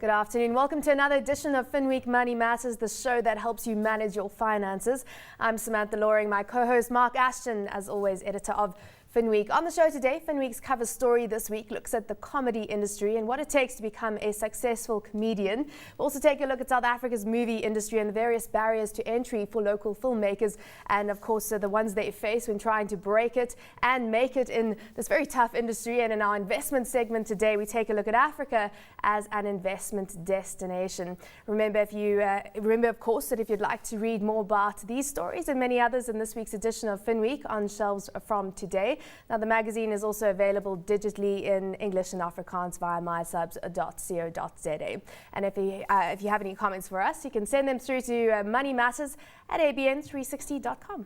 Good afternoon. Welcome to another edition of Finweek Money Matters, the show that helps you manage your finances. I'm Samantha Loring, my co-host Marc Ashton, as always, editor of Finweek. On the show today, Finweek's cover story this week looks at the comedy industry and what it takes to become a successful comedian. We'll also take a look at South Africa's movie industry and the various barriers to entry for local filmmakers and, of course, the ones they face when trying to break it and make it in this very tough industry. And in our investment segment today, we take a look at Africa as an investment destination. Remember, of course, that if you'd like to read more about these stories and many others in this week's edition of Finweek on shelves from today. Now, the magazine is also available digitally in English and Afrikaans via mysubs.co.za. And if you have any comments for us, you can send them through to moneymatters@abn360.com.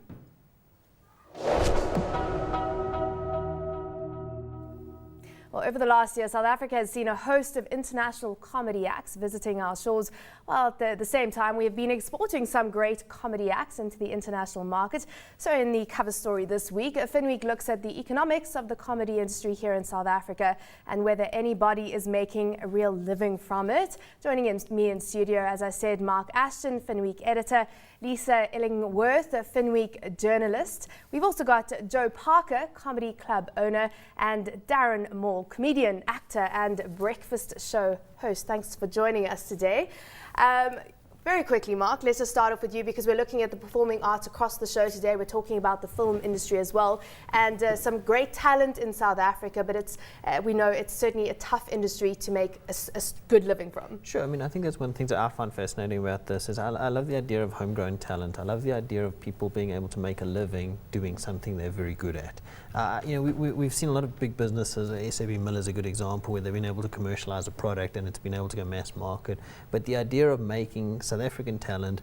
Well, over the last year, South Africa has seen a host of international comedy acts visiting our shores, while at the same time we have been exporting some great comedy acts into the international market. So in the cover story this week, Finweek looks at the economics of the comedy industry here in South Africa and whether anybody is making a real living from it. Joining me in studio, as I said, Marc Ashton, Finweek editor, Lisa Illingworth, a Finweek journalist. We've also got Joe Parker, comedy club owner, and Darren Moore, comedian, actor, and breakfast show host. Thanks for joining us today. Very quickly, Marc, let's just start off with you because we're looking at the performing arts across the show today. We're talking about the film industry as well, and some great talent in South Africa, but we know it's certainly a tough industry to make a good living from. Sure, I mean, I think that's one of the things that I find fascinating about this is I love the idea of homegrown talent. I love the idea of people being able to make a living doing something they're very good at. We've seen a lot of big businesses, SAB Miller is a good example, where they've been able to commercialize a product and it's been able to go mass market. But the idea of making South African talent,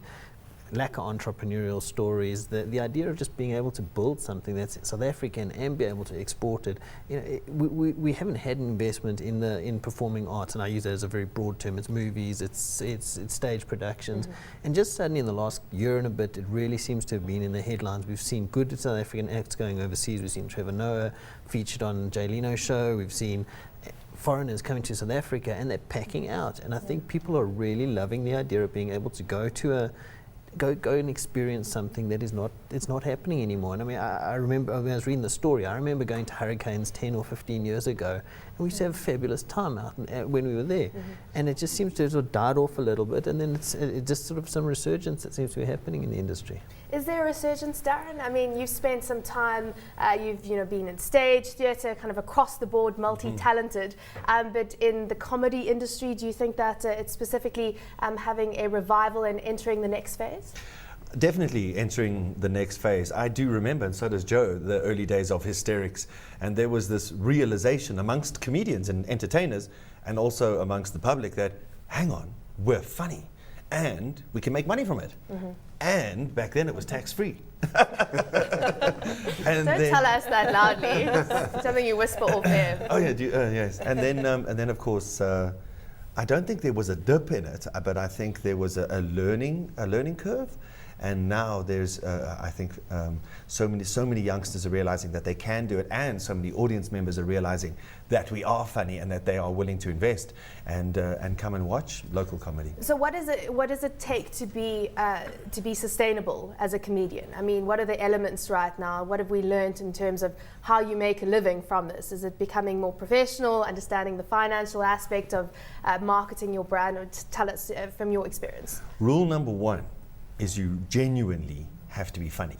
lack of entrepreneurial stories, the idea of just being able to build something that's South African and be able to export it, we haven't had an investment in performing arts, and I use that as a very broad term. It's movies, it's stage productions, and just suddenly in the last year and a bit, it really seems to have been in the headlines. We've seen good South African acts going overseas. We've seen Trevor Noah featured on Jay Leno's show. We've seen foreigners coming to South Africa and they're packing out, and I think people are really loving the idea of being able to go and experience something that it's not happening anymore. And I mean, I remember when I was reading the story, I remember going to Hurricanes 10 or 15 years ago, and we used to have a fabulous time out when we were there. And it just seems to have sort of died off a little bit, and then it's just sort of some resurgence that seems to be happening in the industry. Is there a resurgence, Darren? I mean, you've spent some time, you've been in stage, theatre, kind of across the board, multi-talented, but in the comedy industry, do you think that it's specifically having a revival and entering the next phase? Definitely entering the next phase. I do remember, and so does Joe, the early days of hysterics, and there was this realization amongst comedians and entertainers and also amongst the public that, hang on, we're funny and we can make money from it. And back then it was tax-free. Don't tell us that loudly. It's something you whisper off air. Oh yeah, yes. And then of course, I don't think there was a dip in it, but I think there was a learning curve. And now there's, I think, so many youngsters are realizing that they can do it, and so many audience members are realizing that we are funny and that they are willing to invest and come and watch local comedy. So what does it take to be sustainable as a comedian? I mean, what are the elements right now? What have we learned in terms of how you make a living from this? Is it becoming more professional, understanding the financial aspect of marketing your brand? Or tell us from your experience. Rule number one is you genuinely have to be funny.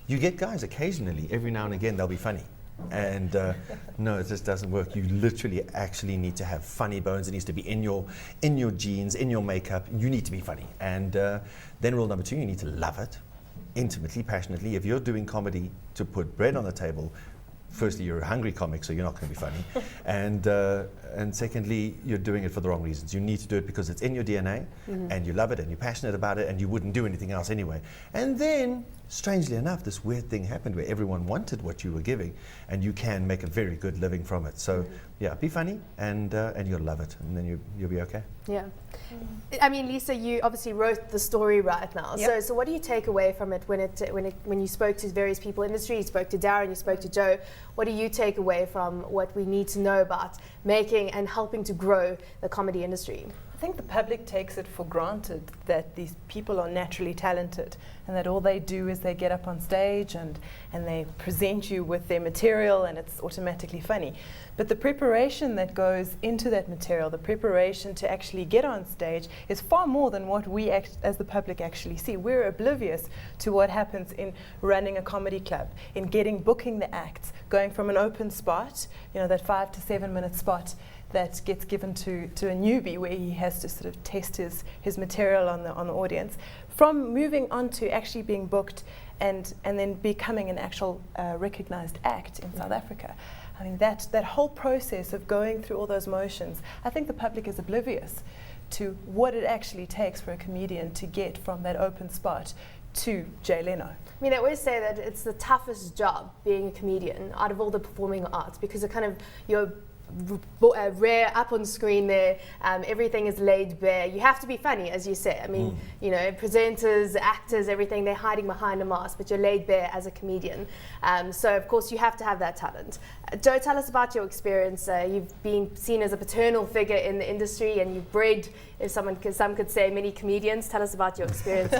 You get guys occasionally, every now and again, they'll be funny. And no, it just doesn't work. You literally actually need to have funny bones. It needs to be in your genes, in your makeup. You need to be funny. And then rule number two, you need to love it, intimately, passionately. If you're doing comedy to put bread on the table, firstly, you're a hungry comic, so you're not going to be funny. And secondly, you're doing it for the wrong reasons. You need to do it because it's in your DNA, and you love it, and you're passionate about it, and you wouldn't do anything else anyway. And then, strangely enough, this weird thing happened where everyone wanted what you were giving, and you can make a very good living from it. So, yeah, be funny, and you'll love it, and then you'll be okay. Yeah. I mean, Lisa, you obviously wrote the story right now. Yep. So what do you take away from it when you spoke to various people in the industry? You spoke to Darren, you spoke to Joe. What do you take away from what we need to know about making and helping to grow the comedy industry? think the public takes it for granted that these people are naturally talented and that all they do is they get up on stage and they present you with their material and it's automatically funny. But the preparation that goes into that material, the preparation to actually get on stage, is far more than what we as the public actually see. We're oblivious to what happens in running a comedy club, in booking the acts, going from an open spot, that 5 to 7 minute spot that gets given to a newbie where he has to sort of test his material on the audience, from moving on to actually being booked and then becoming an actual recognized act in South Africa. I mean, that whole process of going through all those motions, I think the public is oblivious to what it actually takes for a comedian to get from that open spot to Jay Leno. I mean, they always say that it's the toughest job being a comedian out of all the performing arts, because it kind of, you're rare up on screen there, everything is laid bare. You have to be funny, as you say. I mean, presenters, actors, everything, they're hiding behind a mask, but you're laid bare as a comedian. So of course you have to have that talent. Joe, tell us about your experience. You've been seen as a paternal figure in the industry, and you've bred, some could say, many comedians. Tell us about your experience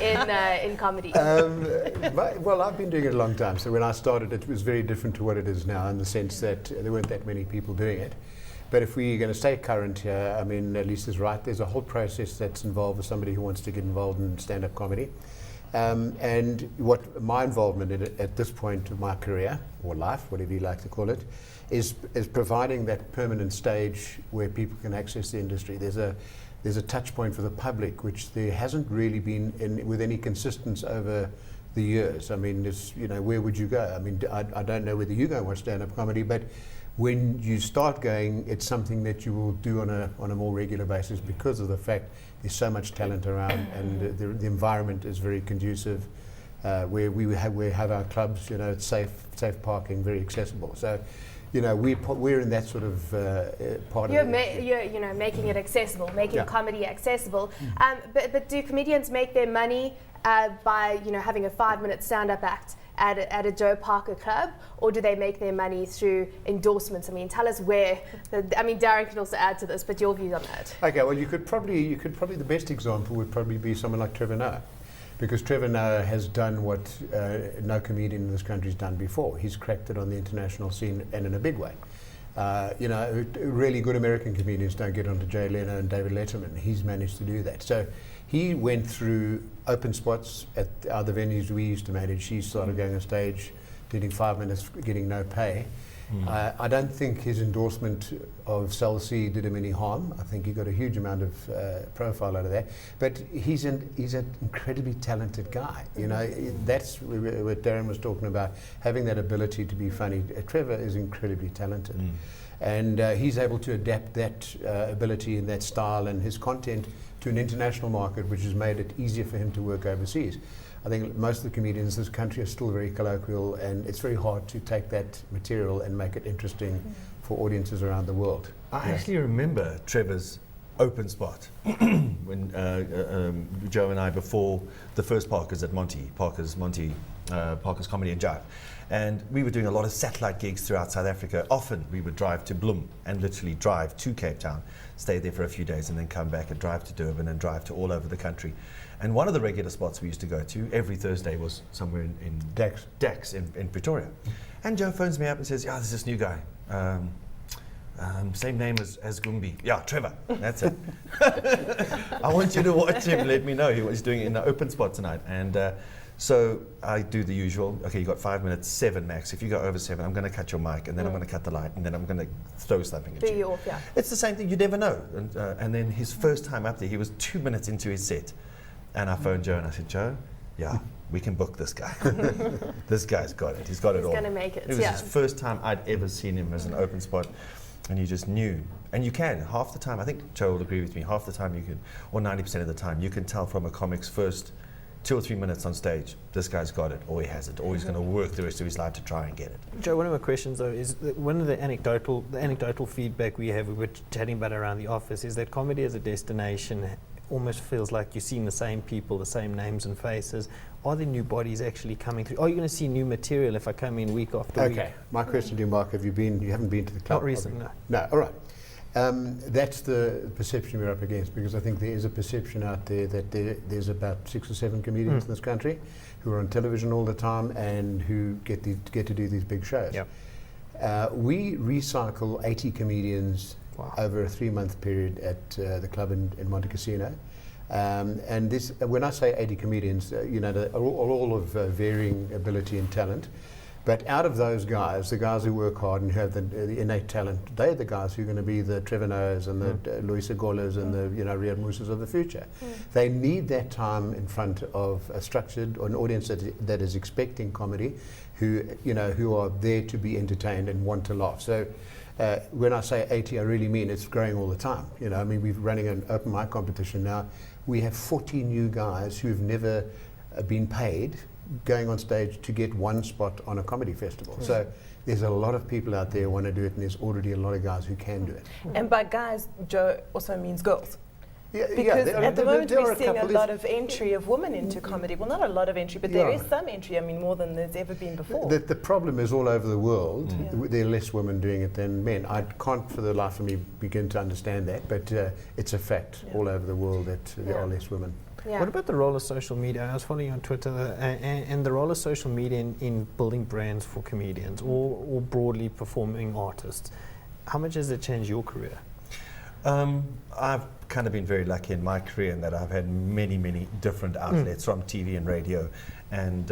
in comedy. Well, I've been doing it a long time. So when I started, it was very different to what it is now, in the sense that there weren't that many people doing it. But if we're going to stay current here, I mean, Lisa's right, there's a whole process that's involved with somebody who wants to get involved in stand-up comedy. And what my involvement in it at this point of my career, or life, whatever you like to call it, is providing that permanent stage where people can access the industry. There's a touch point for the public, which there hasn't really been with any consistency over the years. I mean, where would you go? I mean, I don't know whether you go and watch stand-up comedy, but when you start going, it's something that you will do on a more regular basis, because of the fact there's so much talent around, and the environment is very conducive. Where we have our clubs, it's safe parking, very accessible. So, we're in that sort of part of it. You're making it accessible, making comedy accessible. But do comedians make their money by having a 5-minute stand-up act at a Joe Parker club, or do they make their money through endorsements? I mean, tell us where. Darren can also add to this, but your views on that. Okay, well, you could probably the best example would probably be someone like Trevor Noah, because Trevor Noah has done what no comedian in this country's done before. He's cracked it on the international scene, and in a big way. Really good American comedians don't get onto Jay Leno and David Letterman. He's managed to do that. So he went through open spots at other venues we used to manage. He started going on stage, doing 5 minutes, getting no pay. I don't think his endorsement of Cell C did him any harm. I think he got a huge amount of profile out of that. But he's an incredibly talented guy. That's what Darren was talking about, having that ability to be funny. Trevor is incredibly talented. And he's able to adapt that ability and that style and his content to an international market, which has made it easier for him to work overseas. I think most of the comedians in this country are still very colloquial, and it's very hard to take that material and make it interesting for audiences around the world. I actually remember Trevor's open spot when Joe and I, before the first Parkers at Parker's Comedy and Jive. And we were doing a lot of satellite gigs throughout South Africa. Often we would drive to Bloem and literally drive to Cape Town, stay there for a few days, and then come back and drive to Durban and drive to all over the country. And one of the regular spots we used to go to every Thursday was somewhere in Dax in Pretoria. And Joe phones me up and says, there's this new guy. Same name as Gumbi. Yeah, Trevor. That's it. I want you to watch him. Let me know. He's doing it in the open spot tonight. And so I do the usual. Okay, you got 5 minutes, 7 max. If you go over 7, I'm going to cut your mic, and then I'm going to cut the light, and then I'm going to throw something at you. Off, yeah. It's the same thing. You never know. And then his first time up there, he was 2 minutes into his set, and I phoned Joe and I said, Joe, we can book this guy. This guy's got it. He's got it all. He's going to make it. It was his first time I'd ever seen him as an open spot. And you just knew. And you can, half the time, I think Joe will agree with me, half the time you can, or 90% of the time, you can tell from a comic's first 2 or 3 minutes on stage, this guy's got it, or he hasn't, or he's going to work the rest of his life to try and get it. Joe, one of my questions though is that one of the anecdotal feedback we have, we were chatting about around the office, is that comedy as a destination almost feels like you're seeing the same people, the same names and faces. Are there new bodies actually coming through? Are you going to see new material if I come in week after week? Okay, my question to you, Mark, you haven't been to the club? Not recently, no. No, all right. That's the perception we're up against, because I think there is a perception out there that there's about 6 or 7 comedians in this country who are on television all the time and who get to do these big shows. Yep. We recycle 80 comedians over a 3-month period at the club in Monte Cassino. And this, when I say 80 comedians, they're all of varying ability and talent. But out of those guys, the guys who work hard and who have the innate talent, they're the guys who are going to be the Trevor Noahs and the Luis Agolas and the Riyad Mousas of the future. They need that time in front of a structured or an audience that is expecting comedy, who are there to be entertained and want to laugh. So when I say 80, I really mean it's growing all the time. We're running an open mic competition now. We have 40 new guys who've never been paid going on stage to get one spot on a comedy festival. So there's a lot of people out there who want to do it, and there's already a lot of guys who can do it. And by guys, Joe also means girls. Yeah, because at the moment we're seeing a lot of of entry of women into comedy. Well, not a lot of entry, but there is some entry. More than there's ever been before. The problem is all over the world, there are less women doing it than men. I can't for the life of me begin to understand that, but it's a fact all over the world that there are less women. Yeah. What about the role of social media? I was following you on Twitter, and the role of social media in building brands for comedians or broadly performing artists. How much has it changed your career? I've kind of been very lucky in my career in that I've had many, many different outlets from TV and radio and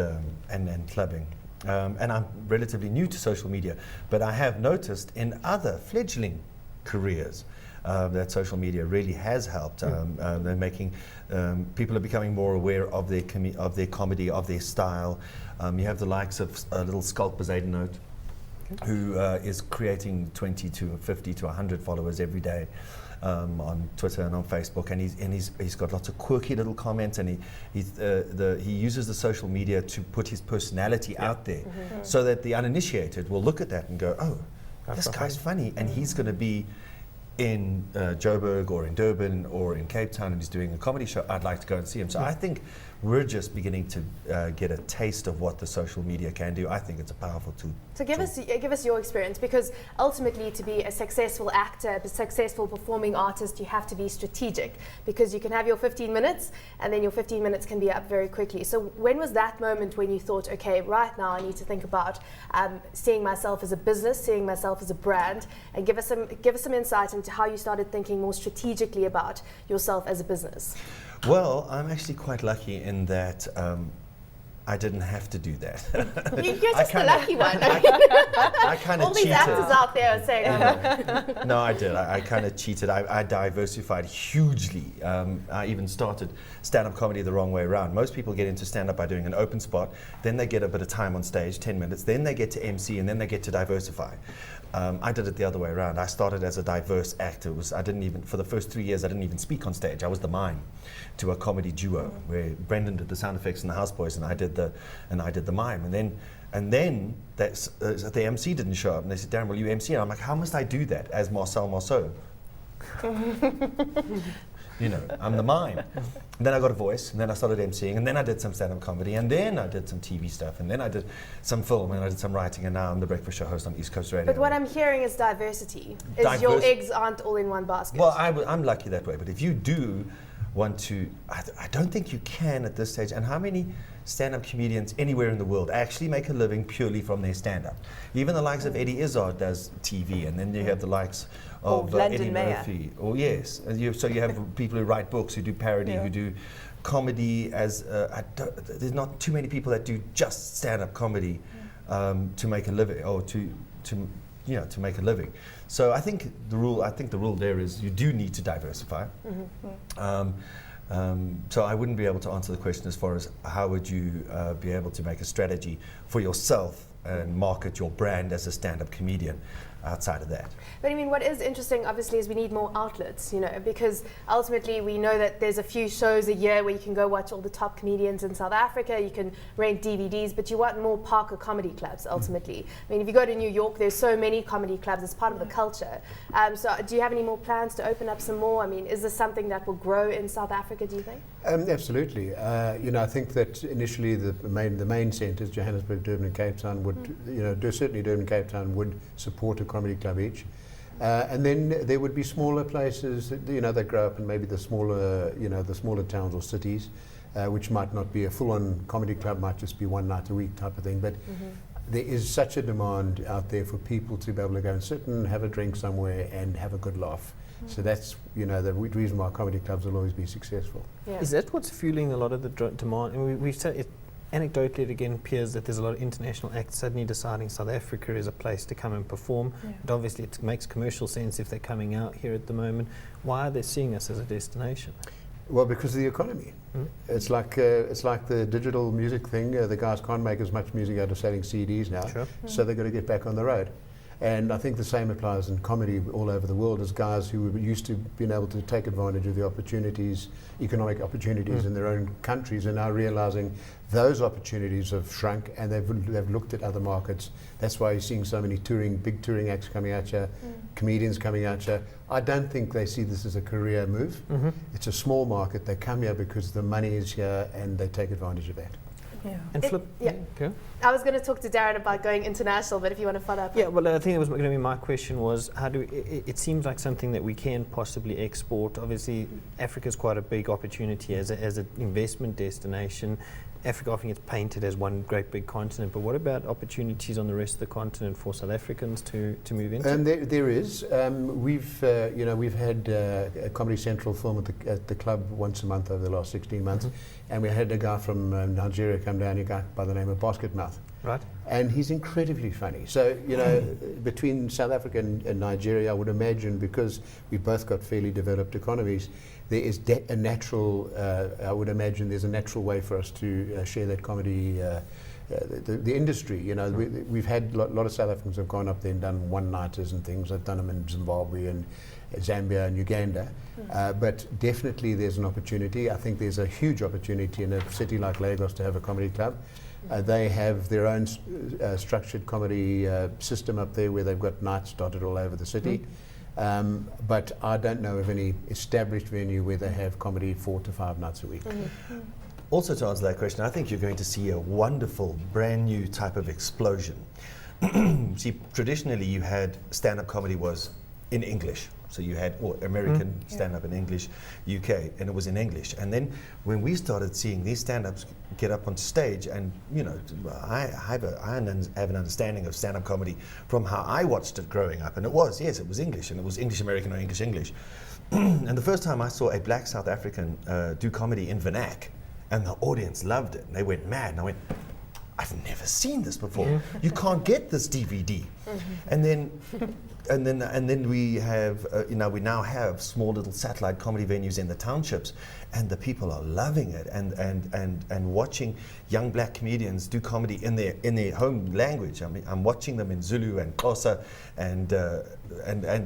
clubbing. And I'm relatively new to social media, but I have noticed in other fledgling careers that social media really has helped. They're making people are becoming more aware of their comedy, of their style. You have the likes of little Sculpt Bezuidenhout, who is creating 20 to 50 to 100 followers every day on Twitter and on Facebook, and he's got lots of quirky little comments, and he uses the social media to put his personality out there, so that the uninitiated will look at that and go, oh, this guy's funny, and he's going to be in Joburg or in Durban or in Cape Town and he's doing a comedy show. I'd like to go and see him. So I think we're just beginning to get a taste of what the social media can do. I think it's a powerful tool. So give us your experience, because ultimately to be a successful actor, a successful performing artist, you have to be strategic, because you can have your 15 minutes and then your 15 minutes can be up very quickly. So when was that moment when you thought, okay, right now I need to think about seeing myself as a business, seeing myself as a brand, and give us some insight into how you started thinking more strategically about yourself as a business? Well, I'm actually quite lucky in that I didn't have to do that. You're just the lucky one. I kind of cheated. All these actors out there are saying. No, I did. I kind of cheated. I diversified hugely. I even started stand-up comedy the wrong way around. Most people get into stand-up by doing an open spot, then they get a bit of time on stage, 10 minutes, then they get to MC, and then they get to diversify. I did it the other way around. I started as a diverse actor. For the first 3 years, I didn't even speak on stage. I was the mime to a comedy duo where Brendan did the sound effects and the houseboys, and I did the mime. And then the MC didn't show up, and they said, Darren, will you MC? And I'm like, how must I do that as Marcel Marceau? I'm the mime. And then I got a voice, and then I started MCing, and then I did some stand-up comedy, and then I did some TV stuff, and then I did some film, and I did some writing, and now I'm the breakfast show host on East Coast Radio. But what I'm hearing is diversity. Your eggs aren't all in one basket. Well, I'm lucky that way, but if you do want to, I don't think you can at this stage. And how many stand-up comedians anywhere in the world actually make a living purely from their stand-up? Even the likes of Eddie Izzard does TV, and then you have the likes of Eddie Murphy. Oh yes, so you have people who write books, who do parody, who do comedy. There's not too many people that do just stand-up comedy to make a living, or to make a living. So I think the rule there is you do need to diversify. So I wouldn't be able to answer the question as far as how would you be able to make a strategy for yourself and market your brand as a stand-up comedian outside of that. But I mean, what is interesting, obviously, is we need more outlets, because ultimately we know that there's a few shows a year where you can go watch all the top comedians in South Africa, you can rent DVDs, but you want more Parker comedy clubs, ultimately. I mean, if you go to New York, there's so many comedy clubs, it's part of the culture. So do you have any more plans to open up some more? I mean, is this something that will grow in South Africa, do you think? Absolutely. I think that initially the main centres, Johannesburg, Durban and Cape Town, would, certainly Durban and Cape Town would support a comedy club each. And then there would be smaller places that, that grow up in maybe the smaller, the smaller towns or cities, which might not be a full-on comedy club, might just be one night a week type of thing. But there is such a demand out there for people to be able to go and sit and have a drink somewhere and have a good laugh. So that's, the reason why comedy clubs will always be successful. Yeah. Is that what's fueling a lot of the demand? And we've said it anecdotally, it again appears that there's a lot of international acts suddenly deciding South Africa is a place to come and perform. And obviously it makes commercial sense if they're coming out here at the moment. Why are they seeing us as a destination? Well, because of the economy. It's like the digital music thing. The guys can't make as much music out of selling CDs now, so they've got to get back on the road. And I think the same applies in comedy all over the world, as guys who were used to being able to take advantage of the opportunities, economic opportunities in their own countries, are now realizing those opportunities have shrunk, and they've looked at other markets. That's why you're seeing so many big touring acts coming at you, comedians coming at you. I don't think they see this as a career move. It's a small market. They come here because the money is here, and they take advantage of that. Yeah. And flip. I was going to talk to Darren about going international, but if you want to follow up. Yeah, well, I think that was going to be my question was, how do it seems like something that we can possibly export. Obviously, Africa is quite a big opportunity as an investment destination. Africa often gets painted as one great big continent, but what about opportunities on the rest of the continent for South Africans to move into? There is. We've had a Comedy Central film at the club once a month over the last 16 months, and we had a guy from Nigeria come down, a guy by the name of Basketmouth. Right. And he's incredibly funny. So, between South Africa and Nigeria, I would imagine, because we've both got fairly developed economies, there is a natural, I would imagine there's a natural way for us to share that comedy, the industry. We've had a lot of South Africans have gone up there and done one-nighters and things. I've done them in Zimbabwe and Zambia and Uganda. But definitely there's an opportunity. I think there's a huge opportunity in a city like Lagos to have a comedy club. They have their own structured comedy system up there where they've got nights dotted all over the city. But I don't know of any established venue where they have comedy 4 to 5 nights a week. Also, to answer that question, I think you're going to see a wonderful, brand new type of explosion. See, traditionally you had stand-up comedy was in English. So you had American stand-up in English, UK, and it was in English. And then when we started seeing these stand-ups get up on stage, and I have an understanding of stand-up comedy from how I watched it growing up, and it was English, and it was English American or English. And the first time I saw a black South African do comedy in vernac, and the audience loved it, and they went mad, and I went, I've never seen this before. You can't get this DVD. And then we have, we now have small little satellite comedy venues in the townships, and the people are loving it, and watching young black comedians do comedy in their home language. I mean, I'm watching them in Zulu and Xhosa, and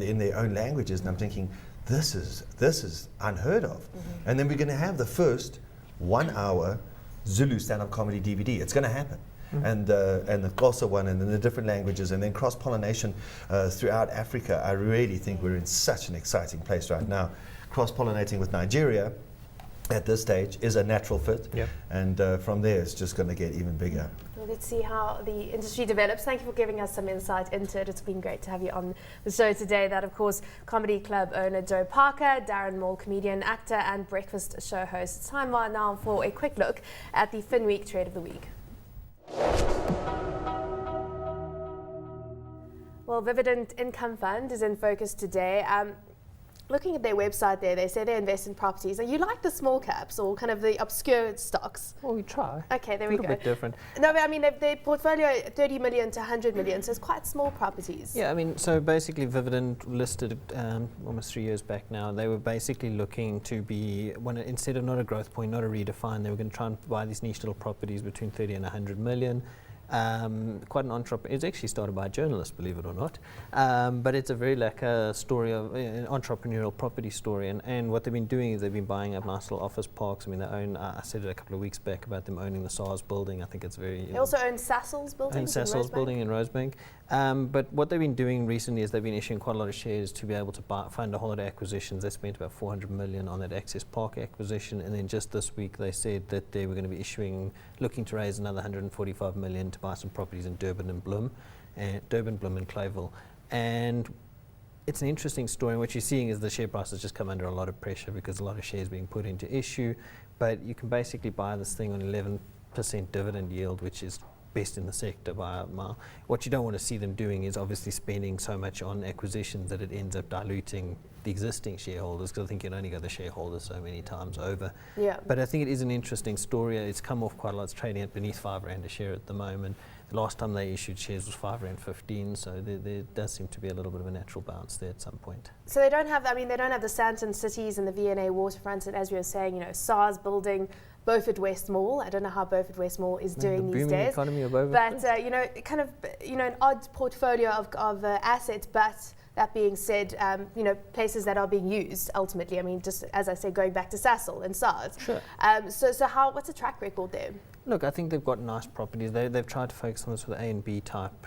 in their own languages, and I'm thinking, this is unheard of. And then we're going to have the first 1 hour Zulu stand-up comedy DVD. It's going to happen. And the Xhosa one, and then the different languages, and then cross-pollination throughout Africa. I really think we're in such an exciting place right now. Cross-pollinating with Nigeria at this stage is a natural fit, and from there it's just going to get even bigger. Well, let's see how the industry develops. Thank you for giving us some insight into it. It's been great to have you on the show today. That, of course, comedy club owner Joe Parker, Darren Moore, comedian, actor, and breakfast show host. It's time right now for a quick look at the Finweek Trade of the Week. Well, Vividend Income Fund is in focus today. Looking at their website there, they say they invest in properties. Are you like the small caps or kind of the obscure stocks? Well, we try. Okay, there we go. A little bit different. No, but I mean, their portfolio 30 million to 100 million, so it's quite small properties. Yeah, I mean, so basically Vividend listed almost 3 years back now. They were basically looking to be, instead of not a growth point, not a redefine, they were going to try and buy these niche little properties between 30 and 100 million. Quite an entrepreneur. It's actually started by a journalist, believe it or not. But it's a very a story of an entrepreneurial property story. And what they've been doing is they've been buying up nice little office parks. I mean, they own. I said it a couple of weeks back about them owning the SARS building. I think it's very. They also own Sassol's building. Building in Rosebank. But what they've been doing recently is they've been issuing quite a lot of shares to be able to fund a holiday acquisitions. They spent about 400 million on that Access Park acquisition, and then just this week they said that they were going to be looking to raise another 145 million to buy some properties in Durban, Bloem and Clayville. And it's an interesting story. And what you're seeing is the share price has just come under a lot of pressure because a lot of shares being put into issue. But you can basically buy this thing on 11% dividend yield, which is best in the sector by a mile. What you don't want to see them doing is obviously spending so much on acquisitions that it ends up diluting the existing shareholders, because I think you can only go the shareholders so many times over. Yeah. But I think it is an interesting story. It's come off quite a lot. It's trading at beneath R5 a share at the moment. The last time they issued shares was R5.15, so there does seem to be a little bit of a natural bounce there at some point. So they don't have, they don't have the Sandton cities and the V&A waterfronts, and as we were saying, SARS building Beaufort West Mall. I don't know how Beaufort West Mall is doing these days. Economy of Beaufort. But kind of an odd portfolio of assets. But that being said, places that are being used ultimately. I mean, just as I say, going back to Sasol and SARS. Sure. What's the track record there? Look, I think they've got nice properties. They've tried to focus on this with A and B type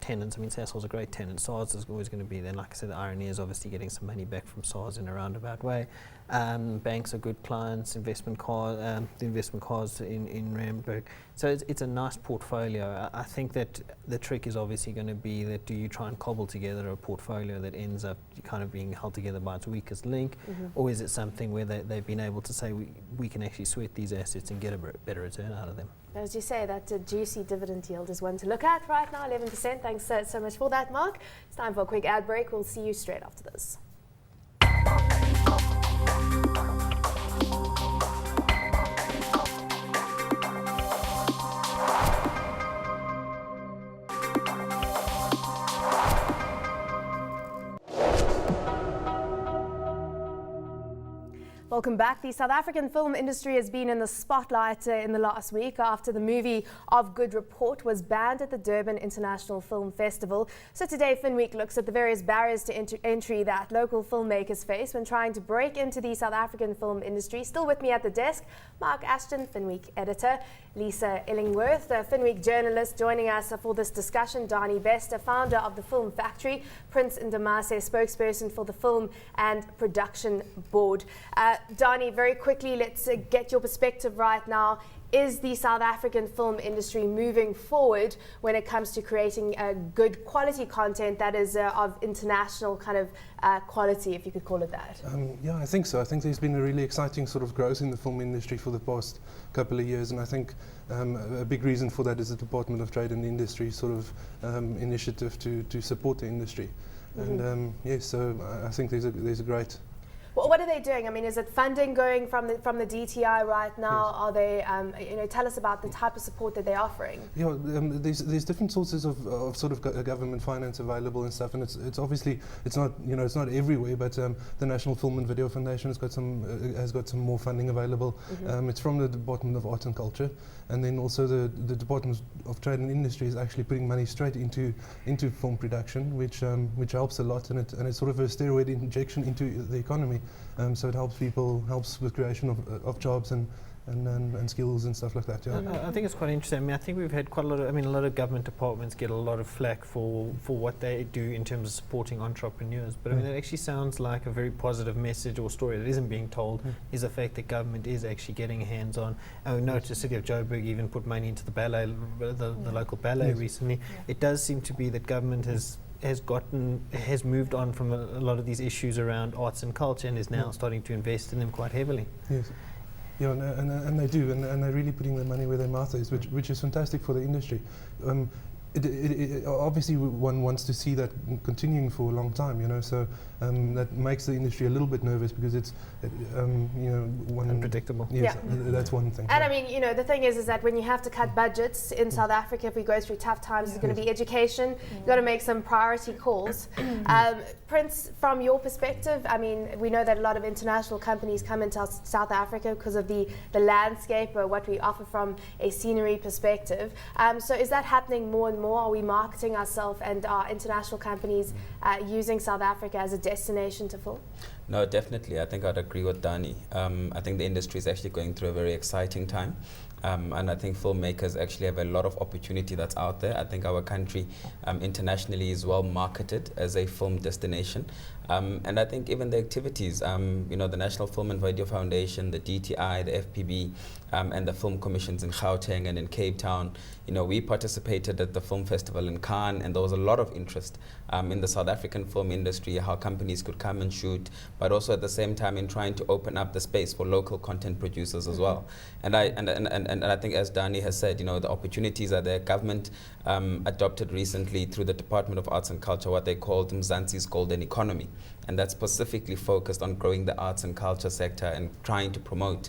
tenants. I mean, Sasol's a great tenant. SARS is always going to be there. Like I said, the irony is obviously getting some money back from SARS in a roundabout way. Banks are good clients. The investment cars in Randburg. So it's a nice portfolio. I think that the trick is obviously going to be that do you try and cobble together a portfolio that ends up kind of being held together by its weakest link, or is it something where they've been able to say we can actually sweat these assets and get a better return out of them? As you say, that juicy dividend yield is one to look at right now, 11%. Thanks so much for that, Mark. It's time for a quick ad break. We'll see you straight after this. Welcome back. The South African film industry has been in the spotlight in the last week after the movie Of Good Report was banned at the Durban International Film Festival. So today, Finweek looks at the various barriers to entry that local filmmakers face when trying to break into the South African film industry. Still with me at the desk, Marc Ashton, Finweek editor, Lisa Illingworth, Finweek journalist, joining us for this discussion, Dani Bester, founder of the Film Factory, Prince Ndamase, spokesperson for the Film and Production Board. Dani, very quickly, let's get your perspective right now. Is the South African film industry moving forward when it comes to creating good quality content that is of international kind of quality, if you could call it that? Yeah, I think so. I think there's been a really exciting sort of growth in the film industry for the past couple of years, and I think a big reason for that is the Department of Trade and Industry sort of initiative to support the industry. And yes, so I think there's a great. Well, what are they doing? I mean, is it funding going from the DTI right now? Yes. Are they, tell us about the type of support that they're offering. Yeah, there's different sources of sort of government finance available and stuff, and it's obviously it's not everywhere, but the National Film and Video Foundation has got some more funding available. It's from the Department of Art and Culture, and then also the Department of Trade and Industry is actually putting money straight into film production, which helps a lot, and it's sort of a steroid injection into the economy. So it helps with creation of jobs and skills and stuff like that. Yeah. I think it's quite interesting. I mean, I think we've had quite a lot of government departments get a lot of flack for what they do in terms of supporting entrepreneurs. But I mean, it actually sounds like a very positive message or story that isn't being told is the fact that government is actually getting hands on. And we noticed the city of Joburg even put money into the ballet, the local ballet recently. It does seem to be that government has moved on from a lot of these issues around arts and culture and is now starting to invest in them quite heavily. Yes. Yeah, and they do, and they're really putting their money where their mouth is, which is fantastic for the industry. Obviously, one wants to see that continuing for a long time, so that makes the industry a little bit nervous because it's, unpredictable. Yes, that's one thing. And I mean, the thing is that when you have to cut budgets in South Africa, if we go through tough times, it's going to be education. You've got to make some priority calls. Prince, from your perspective, I mean, we know that a lot of international companies come into South Africa because of the landscape or what we offer from a scenery perspective. So is that happening more and more? Are we marketing ourselves and are international companies using South Africa as a destination to film? No, definitely. I think I'd agree with Dani. I think the industry is actually going through a very exciting time. And I think filmmakers actually have a lot of opportunity that's out there. I think our country internationally is well marketed as a film destination. And I think even the activities, you know, the National Film and Video Foundation, the DTI, the FPB, and the film commissions in Gauteng and in Cape Town, you know, we participated at the film festival in Cannes, and there was a lot of interest in the South African film industry, how companies could come and shoot, but also at the same time in trying to open up the space for local content producers as well. And I think, as Dani has said, you know, the opportunities are there. Government adopted recently through the Department of Arts and Culture what they called Mzansi's Golden Economy. And that's specifically focused on growing the arts and culture sector and trying to promote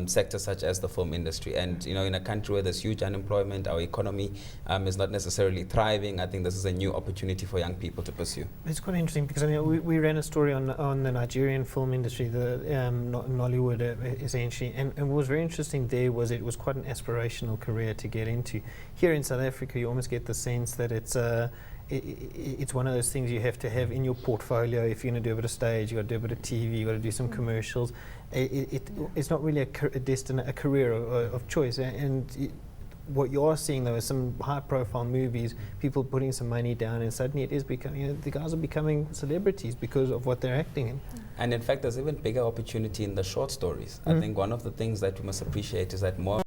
sectors such as the film industry. And, you know, in a country where there's huge unemployment, our economy is not necessarily thriving. I think this is a new opportunity for young people to pursue. It's quite interesting because I mean, we ran a story on the Nigerian film industry, the Nollywood essentially, and what was very interesting there was it was quite an aspirational career to get into. Here in South Africa, you almost get the sense that it's one of those things you have to have in your portfolio. If you're going to do a bit of stage, you've got to do a bit of TV, you've got to do some commercials. It's not really a career of choice. What you are seeing though is some high-profile movies, people putting some money down, and suddenly it is becoming, you know, the guys are becoming celebrities because of what they're acting in. And in fact, there's even bigger opportunity in the short stories. I think one of the things that we must appreciate is that more